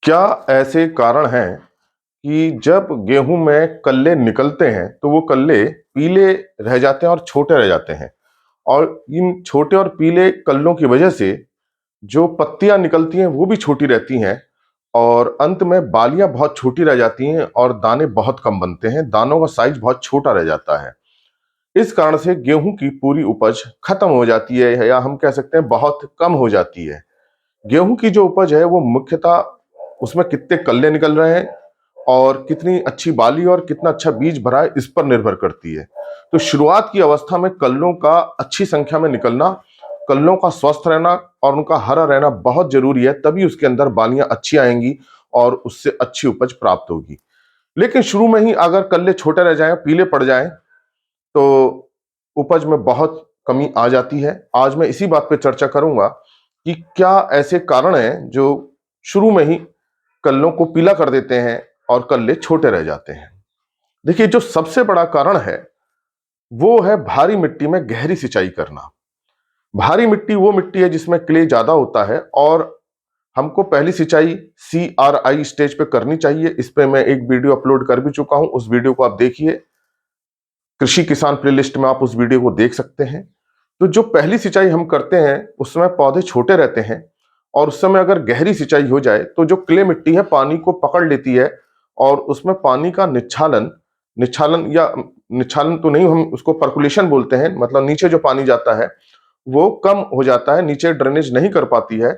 क्या ऐसे कारण हैं कि जब गेहूं में कल्ले निकलते हैं तो वो कल्ले पीले रह जाते हैं और छोटे रह जाते हैं। और इन छोटे और पीले कल्लों की वजह से जो पत्तियां निकलती हैं वो भी छोटी रहती हैं और अंत में बालियां बहुत छोटी रह जाती हैं और दाने बहुत कम बनते हैं, दानों का साइज बहुत छोटा रह जाता है। इस कारण से गेहूं की पूरी उपज खत्म हो जाती है या हम कह सकते हैं बहुत कम हो जाती है। गेहूं की जो उपज है वो मुख्यतः उसमें कितने कल्ले निकल रहे हैं और कितनी अच्छी बाली और कितना अच्छा बीज भरा है इस पर निर्भर करती है। तो शुरुआत की अवस्था में कल्लों का अच्छी संख्या में निकलना, कल्लों का स्वस्थ रहना और उनका हरा रहना बहुत जरूरी है, तभी उसके अंदर बालियां अच्छी आएंगी और उससे अच्छी उपज प्राप्त होगी। लेकिन शुरू में ही अगर कल्ले छोटे रह जाएं, पीले पड़ जाएं, तो उपज में बहुत कमी आ जाती है। आज मैं इसी बात पे चर्चा करूंगा कि क्या ऐसे कारण हैं जो शुरू में ही कल्लों को पीला कर देते हैं और कल्ले छोटे रह जाते हैं। देखिए, जो सबसे बड़ा कारण है वो है भारी मिट्टी में गहरी सिंचाई करना। भारी मिट्टी वो मिट्टी है जिसमें क्ले ज्यादा होता है और हमको पहली सिंचाई CRI स्टेज पे करनी चाहिए। इस पे मैं एक वीडियो अपलोड कर भी चुका हूं, उस वीडियो को आप देखिए। कृषि किसान प्लेलिस्ट में आप उस वीडियो को देख सकते हैं। तो जो पहली सिंचाई हम करते हैं उसमें पौधे छोटे रहते हैं और उस समय अगर गहरी सिंचाई हो जाए तो जो क्ले मिट्टी है पानी को पकड़ लेती है और उसमें पानी का निच्छालन निच्छालन या निच्छालन तो नहीं, हम उसको पर्कुलेशन बोलते हैं, मतलब नीचे जो पानी जाता है वो कम हो जाता है, नीचे ड्रेनेज नहीं कर पाती है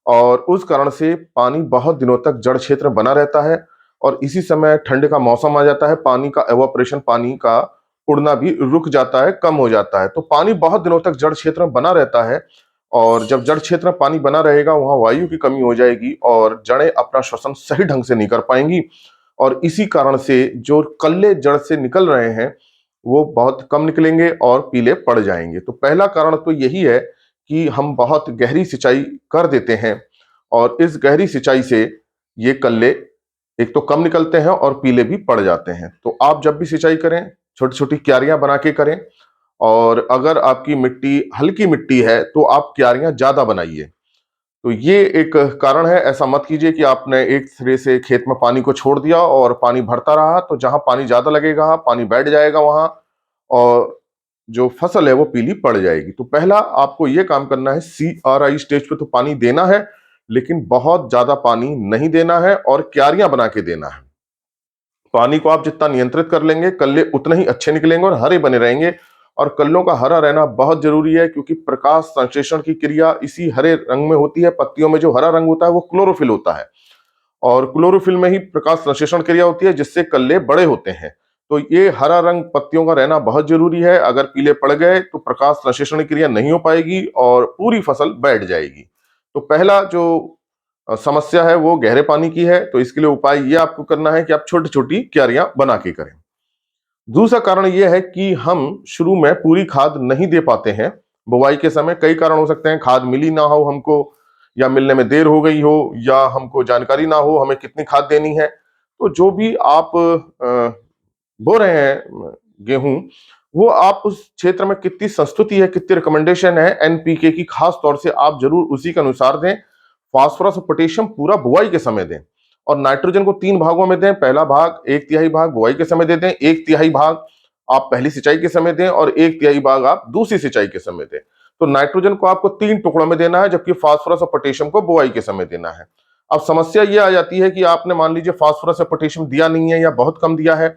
और उस कारण से पानी बहुत दिनों तक जड़ क्षेत्र बना रहता है। और इसी समय ठंड का मौसम आ जाता है, पानी का एवापोरेशन, पानी का उड़ना भी रुक जाता है, कम हो जाता है। तो पानी बहुत दिनों तक जड़ क्षेत्र में बना रहता है और जब जड़ क्षेत्र में पानी बना रहेगा वहां वायु की कमी हो जाएगी और जड़ें अपना श्वसन सही ढंग से नहीं कर पाएंगी और इसी कारण से जो कल्ले जड़ से निकल रहे हैं वो बहुत कम निकलेंगे और पीले पड़ जाएंगे। तो पहला कारण तो यही है कि हम बहुत गहरी सिंचाई कर देते हैं और इस गहरी सिंचाई से ये कल्ले एक तो कम निकलते हैं और पीले भी पड़ जाते हैं। तो आप जब भी सिंचाई करें छोटी छोटी क्यारियां बना के करें और अगर आपकी मिट्टी हल्की मिट्टी है तो आप क्यारियां ज्यादा बनाइए। तो ये एक कारण है। ऐसा मत कीजिए कि आपने एक सिरे से खेत में पानी को छोड़ दिया और पानी भरता रहा, तो जहां पानी ज्यादा लगेगा पानी बैठ जाएगा वहां और जो फसल है वो पीली पड़ जाएगी। तो पहला आपको ये काम करना है, CRI स्टेज पे तो पानी देना है लेकिन बहुत ज्यादा पानी नहीं देना है और क्यारियां बना के देना है। पानी को आप जितना नियंत्रित कर लेंगे कल्ले उतने ही अच्छे निकलेंगे और हरे बने रहेंगे। और कल्लों का हरा रहना बहुत जरूरी है क्योंकि प्रकाश संश्लेषण की क्रिया इसी हरे रंग में होती है। पत्तियों में जो हरा रंग होता है वो क्लोरोफिल होता है और क्लोरोफिल में ही प्रकाश संश्लेषण क्रिया होती है जिससे कल्ले बड़े होते हैं। तो ये हरा रंग पत्तियों का रहना बहुत जरूरी है। अगर पीले पड़ गए तो प्रकाश संश्लेषण की क्रिया नहीं हो पाएगी और पूरी फसल बैठ जाएगी। तो पहला जो समस्या है वो गहरे पानी की है, तो इसके लिए उपाय ये आपको करना है कि आप छोटी छोटी क्यारियां बना के करें। दूसरा कारण यह है कि हम शुरू में पूरी खाद नहीं दे पाते हैं। बुवाई के समय कई कारण हो सकते हैं, खाद मिली ना हो हमको या मिलने में देर हो गई हो या हमको जानकारी ना हो हमें कितनी खाद देनी है। तो जो भी आप बो रहे हैं गेहूं, वो आप उस क्षेत्र में कितनी संस्तुति है, कितनी रिकमेंडेशन है NPK की, खास तौर से आप जरूर उसी के अनुसार दें। फास्फोरस और पोटेशियम पूरा बुआई के समय दें और नाइट्रोजन को 3 भागों में दें। पहला भाग 1/3 भाग बुआई के समय दे दें, 1/3 भाग आप पहली सिंचाई के समय दें और 1/3 भाग आप दूसरी सिंचाई के समय दें। तो नाइट्रोजन को आपको 3 टुकड़ों में देना है जबकि फास्फोरस और पोटेशियम को बुआई के समय देना है। अब समस्या यह आ जाती है कि आपने मान लीजिए फास्फोरस और पोटेशियम दिया नहीं है या बहुत कम दिया है,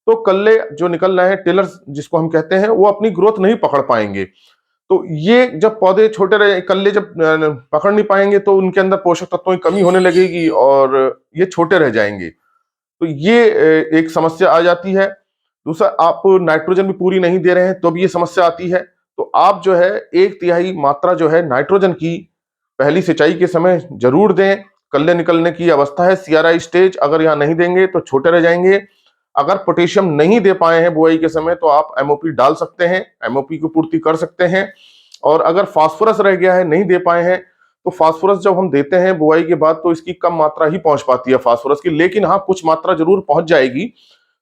तो कल्ले जो निकल रहे हैं, टिलर्स जिसको हम कहते हैं, वो अपनी ग्रोथ नहीं पकड़ पाएंगे। तो ये जब पौधे छोटे रहे, कल्ले जब पकड़ नहीं पाएंगे तो उनके अंदर पोषक तत्वों की कमी होने लगेगी और ये छोटे रह जाएंगे। तो ये एक समस्या आ जाती है। दूसरा, आप नाइट्रोजन भी पूरी नहीं दे रहे हैं तो भी ये समस्या आती है। तो आप जो है 1/3 मात्रा जो है नाइट्रोजन की पहली सिंचाई के समय जरूर दें। कल्ले निकलने की अवस्था है CRI स्टेज, अगर यहाँ नहीं देंगे तो छोटे रह जाएंगे। अगर पोटेशियम नहीं दे पाए हैं बुआई के समय तो आप MOP डाल सकते हैं, MOP की पूर्ति कर सकते हैं। और अगर फास्फोरस रह गया है, नहीं दे पाए हैं, तो फास्फोरस जब हम देते हैं बुआई के बाद तो इसकी कम मात्रा ही पहुंच पाती है फास्फोरस की, लेकिन हाँ कुछ मात्रा जरूर पहुंच जाएगी।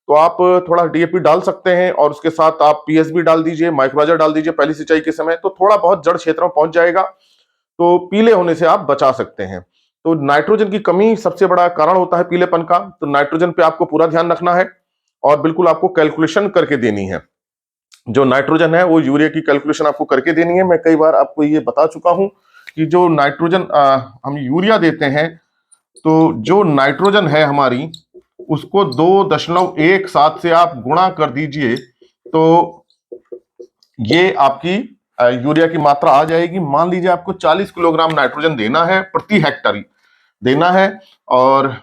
तो आप थोड़ा DAP डाल सकते हैं और उसके साथ आप PS भी डाल दीजिए, माइक्रोजा डाल दीजिए पहली सिंचाई के समय, तो थोड़ा बहुत जड़ क्षेत्र में पहुंच जाएगा, तो पीले होने से आप बचा सकते हैं। तो नाइट्रोजन की कमी सबसे बड़ा कारण होता है पीलेपन का। तो नाइट्रोजन पे आपको पूरा ध्यान रखना है और बिल्कुल आपको कैलकुलेशन करके देनी है। जो नाइट्रोजन है वो यूरिया की कैलकुलेशन आपको करके देनी है। मैं कई बार आपको ये बता चुका हूं कि जो नाइट्रोजन हम यूरिया देते हैं, तो जो नाइट्रोजन है हमारी, उसको 2.17 से आप गुणा कर दीजिए तो ये आपकी यूरिया की मात्रा आ जाएगी। मान लीजिए आपको 40 किलोग्राम नाइट्रोजन देना है प्रति हेक्टर देना है, और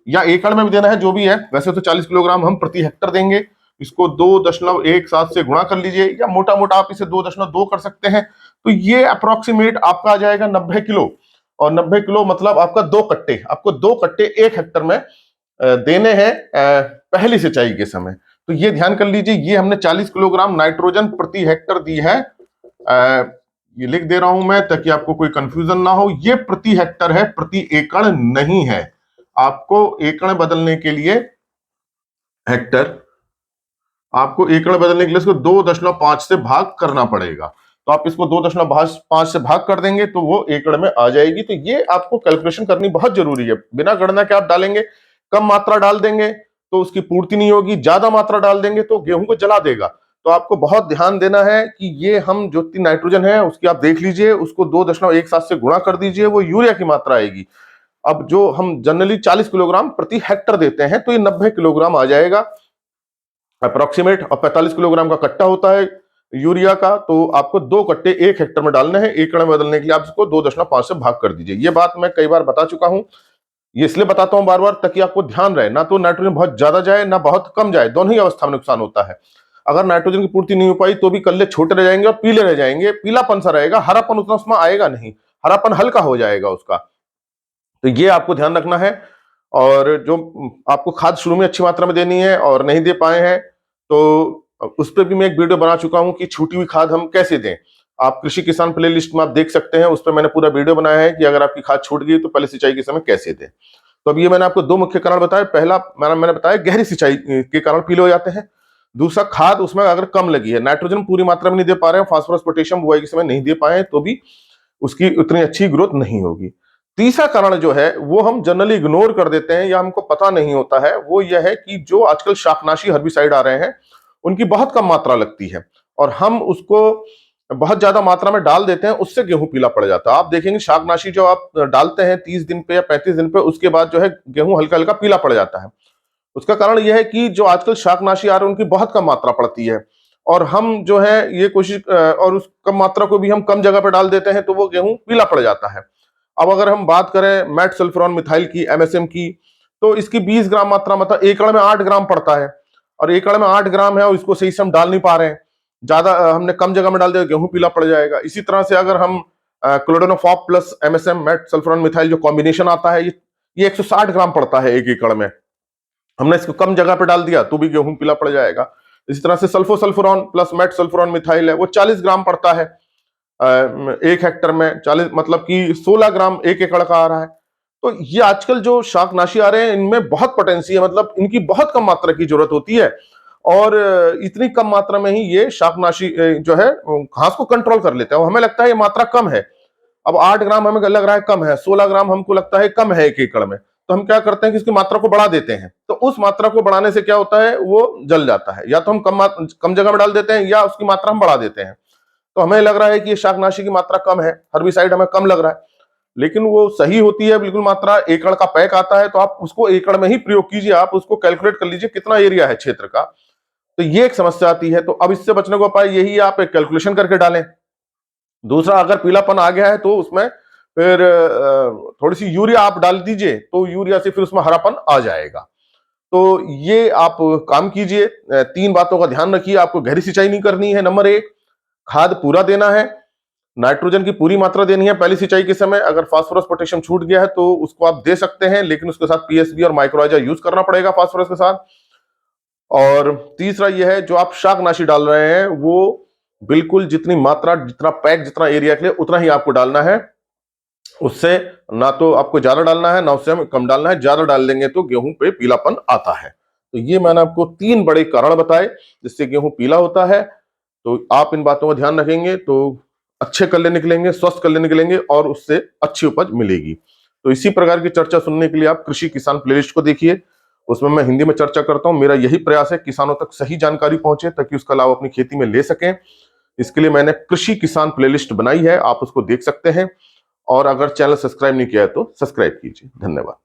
या एकड़ में भी देना है, जो भी है। वैसे तो 40 किलोग्राम हम प्रति हेक्टर देंगे। इसको 2.17 से गुणा कर लीजिए, या मोटा मोटा आप इसे 2.2 कर सकते हैं। तो ये अप्रोक्सीमेट आपका आ जाएगा 90 किलो। और 90 किलो मतलब आपका 2 कट्टे, आपको 2 कट्टे 1 हेक्टर में देने हैं पहली सिंचाई के समय। तो ये ध्यान कर लीजिए, ये हमने 40 किलोग्राम नाइट्रोजन प्रति हेक्टर दी है। ये लिख दे रहा हूं मैं ताकि आपको कोई कंफ्यूजन ना हो। ये प्रति हेक्टर है, प्रति एकड़ नहीं है। आपको एकड़ बदलने के लिए हेक्टर, आपको एकड़ बदलने के लिए इसको 2.5 से भाग करना पड़ेगा। तो आप इसको 2.5 से भाग कर देंगे तो वो एकड़ में आ जाएगी। तो ये आपको कैलकुलेशन करनी बहुत जरूरी है। बिना गणना के आप डालेंगे, कम मात्रा डाल देंगे तो उसकी पूर्ति नहीं होगी, ज्यादा मात्रा डाल देंगे तो गेहूं को जला देगा। तो आपको बहुत ध्यान देना है कि ये हम जो नाइट्रोजन है उसकी आप देख लीजिए, उसको 2.17 से गुणा कर दीजिए, वो यूरिया की मात्रा आएगी। अब जो हम जनरली 40 किलोग्राम प्रति हेक्टर देते हैं, तो ये 90 किलोग्राम आ जाएगा अप्रोक्सीमेट। और 45 किलोग्राम का कट्टा होता है यूरिया का। तो आपको 2 कट्टे 1 हेक्टर में डालने हैं। एकड़ में बदलने के लिए आप इसको 2.5 से भाग कर दीजिए। ये बात मैं कई बार बता चुका हूं, ये इसलिए बताता हूं बार बार ताकि आपको ध्यान रहे, ना तो नाइट्रोजन बहुत ज्यादा जाए ना बहुत कम जाए, दोनों ही अवस्था में नुकसान होता है। अगर नाइट्रोजन की पूर्ति नहीं हो पाई तो भी कल्ले छोटे रह जाएंगे और पीले रह जाएंगे, पीलापन सा रहेगा, हरापन उतना उसमें आएगा नहीं, हरापन हल्का हो जाएगा उसका। तो ये आपको ध्यान रखना है। और जो आपको खाद शुरू में अच्छी मात्रा में देनी है और नहीं दे पाए हैं, तो उस पर भी मैं एक वीडियो बना चुका हूं कि छूटी हुई खाद हम कैसे दें। आप कृषि किसान प्लेलिस्ट में आप देख सकते हैं, उस पर मैंने पूरा वीडियो बनाया है कि अगर आपकी खाद छूट गई तो पहले सिंचाई के समय कैसे दें। तो अब ये मैंने आपको 2 मुख्य कारण बताए। पहला मैंने बताया गहरी सिंचाई के कारण पीले हो जाते हैं। दूसरा, खाद उसमें अगर कम लगी है, नाइट्रोजन पूरी मात्रा में नहीं दे पा रहे हैं, फास्फोरस पोटेशियम बुआई के समय नहीं दे पाए तो भी उसकी उतनी अच्छी ग्रोथ नहीं होगी। तीसरा कारण जो है वो हम जनरली इग्नोर कर देते हैं या हमको पता नहीं होता है, वो यह है कि जो आजकल शाकनाशी हर्बिसाइड आ रहे हैं उनकी बहुत कम मात्रा लगती है और हम उसको बहुत ज्यादा मात्रा में डाल देते हैं, उससे गेहूं पीला पड़ जाता है। आप देखेंगे शाकनाशी जो आप डालते हैं 30 दिन पे या 35 दिन पे, उसके बाद जो है गेहूं हल्का हल्का पीला पड़ जाता है। उसका कारण यह है कि जो आजकल शाकनाशी आ रहे हैं उनकी बहुत कम मात्रा पड़ती है और हम जो है ये कोशिश और उस कम मात्रा को भी हम कम जगह पर डाल देते हैं तो वो गेहूं पीला पड़ जाता है। अब अगर हम बात करें मैट सल्फ्यूरॉन मिथाइल की, एमएसएम की, तो इसकी 20 ग्राम मात्रा, मतलब एकड़ में 8 ग्राम पड़ता है और एकड़ में 8 ग्राम है और इसको सही से हम डाल नहीं पा रहे हैं। ज्यादा हमने कम जगह में डाल दिया, गेहूं पीला पड़ जाएगा। इसी तरह से अगर हम क्लोरोनोफॉप प्लस एमएसएम मैट सल्फ्यूरॉन मिथाइल जो कॉम्बिनेशन आता है, ये 160 ग्राम पड़ता है 1 एकड़ में, हमने इसको कम जगह पे डाल दिया तो भी गेहूं पीला पड़ जाएगा। इसी तरह से सल्फोसल्फुरॉन प्लस मेट सल्फ्यूरॉन मिथाइल है, वो 40 ग्राम पड़ता है 1 हेक्टर में। 40 मतलब कि 16 ग्राम 1 एकड़ का आ रहा है। तो ये आजकल जो शाकनाशी आ रहे हैं इनमें बहुत पोटेंसी है, मतलब इनकी बहुत कम मात्रा की जरूरत होती है और इतनी कम मात्रा में ही ये शाकनाशी जो है घास को कंट्रोल कर लेते हैं। हमें लगता है ये मात्रा कम है, अब 8 ग्राम हमें लग रहा है कम है, 16 ग्राम हमको लगता है कम है 1 एकड़ में, तो हम क्या करते हैं कि इसकी मात्रा को बढ़ा देते हैं। तो उस मात्रा को बढ़ाने से क्या होता है, वो जल जाता है। या तो हम कम जगह में डाल देते हैं या उसकी मात्रा हम बढ़ा देते हैं। तो हमें लग रहा है कि ये शाकनाशी की मात्रा कम है, हर्बिसाइड हमें कम लग रहा है, लेकिन वो सही होती है बिल्कुल मात्रा। एकड़ का पैक आता है तो आप उसको एकड़ में ही प्रयोग कीजिए, आप उसको कैलकुलेट कर लीजिए कितना एरिया है क्षेत्र का। तो ये एक समस्या आती है। तो अब इससे बचने का उपाय यही है, आप एक कैलकुलेशन करके डालें। दूसरा, अगर पीलापन आ गया है तो उसमें फिर थोड़ी सी यूरिया आप डाल दीजिए, तो यूरिया से फिर उसमें हरापन आ जाएगा। तो ये आप काम कीजिए। 3 बातों का ध्यान रखिए। आपको गहरी सिंचाई नहीं करनी है, नंबर 1। खाद पूरा देना है, नाइट्रोजन की पूरी मात्रा देनी है पहली सिंचाई के समय। अगर फास्फोरस पोटेशियम छूट गया है तो उसको आप दे सकते हैं, लेकिन उसके साथ पीएसबी और माइक्रोराइजा यूज करना पड़ेगा फास्फोरस के साथ। और तीसरा यह है, जो आप शाकनाशी डाल रहे हैं वो बिल्कुल जितनी मात्रा, जितना पैक, जितना एरिया के लिए उतना ही आपको डालना है। उससे ना तो आपको ज्यादा डालना है ना उससे हमें कम डालना है। ज्यादा डाल देंगे तो गेहूं पे पीलापन आता है। तो ये मैंने आपको 3 बड़े कारण बताए जिससे गेहूं पीला होता है। तो आप इन बातों का ध्यान रखेंगे तो अच्छे कल्ले निकलेंगे, स्वस्थ कल्ले निकलेंगे और उससे अच्छी उपज मिलेगी। तो इसी प्रकार की चर्चा सुनने के लिए आप कृषि किसान प्लेलिस्ट को देखिए, उसमें मैं हिंदी में चर्चा करता हूं। मेरा यही प्रयास है किसानों तक सही जानकारी पहुंचे ताकि उसका लाभ अपनी खेती में ले सकें। इसके लिए मैंने कृषि किसान प्लेलिस्ट बनाई है, आप उसको देख सकते हैं। और अगर चैनल सब्सक्राइब नहीं किया है तो सब्सक्राइब कीजिए। धन्यवाद।